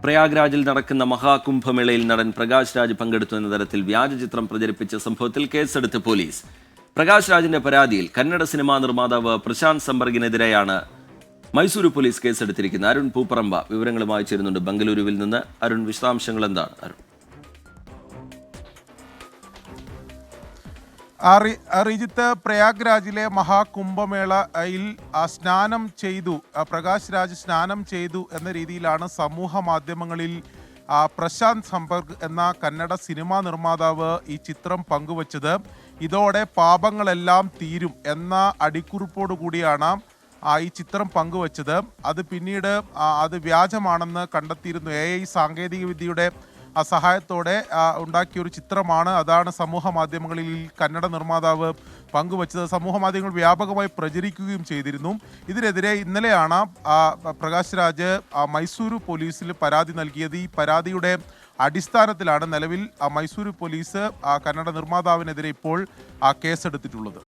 പ്രയാഗ്രാജിൽ നടക്കുന്ന മഹാകുംഭമേളയിൽ നടൻ പ്രകാശ് രാജ് പങ്കെടുത്തു എന്ന തരത്തിൽ വ്യാജചിത്രം പ്രചരിപ്പിച്ച സംഭവത്തിൽ കേസെടുത്ത് പോലീസ്. പ്രകാശ് രാജിന്റെ പരാതിയിൽ കന്നഡ സിനിമാ നിർമ്മാതാവ് പ്രശാന്ത് സംബർഗിനെതിരെയാണ് മൈസൂരു പോലീസ് കേസെടുത്തിരിക്കുന്നത്. അരുൺ പൂപ്പറമ്പ വിവരങ്ങളുമായി ചേരുന്നുണ്ട് ബംഗളൂരുവിൽ നിന്ന്. അരുൺ, വിശദാംശങ്ങൾ എന്താണ്? അരുൺ, റിജിത്ത്, പ്രയാഗ്രാജിലെ മഹാകുംഭമേളയിൽ സ്നാനം ചെയ്തു, പ്രകാശ് രാജ് സ്നാനം ചെയ്തു എന്ന രീതിയിലാണ് സമൂഹ മാധ്യമങ്ങളിൽ പ്രശാന്ത് സംപർഗ് എന്ന കന്നഡ സിനിമാ നിർമ്മാതാവ് ഈ ചിത്രം പങ്കുവച്ചത്. ഇതോടെ പാപങ്ങളെല്ലാം തീരും എന്ന അടിക്കുറിപ്പോടു കൂടിയാണ് ഈ ചിത്രം പങ്കുവച്ചത്. അത് പിന്നീട് അത് വ്യാജമാണെന്ന് കണ്ടെത്തിയിരുന്നു. AI സാങ്കേതിക വിദ്യയുടെ സഹായത്തോടെ ഉണ്ടാക്കിയൊരു ചിത്രമാണ്. അതാണ് സമൂഹ മാധ്യമങ്ങളിൽ കന്നഡ നിർമ്മാതാവ് പങ്കുവച്ചത്. സമൂഹ മാധ്യമങ്ങൾ വ്യാപകമായി പ്രചരിക്കുകയും ചെയ്തിരുന്നു. ഇതിനെതിരെ ഇന്നലെയാണ് പ്രകാശ് രാജ് മൈസൂരു പോലീസിൽ പരാതി നൽകിയത്. ഈ പരാതിയുടെ അടിസ്ഥാനത്തിലാണ് നിലവിൽ മൈസൂരു പോലീസ് കന്നഡ നിർമ്മാതാവിനെതിരെ ഇപ്പോൾ കേസെടുത്തിട്ടുള്ളത്.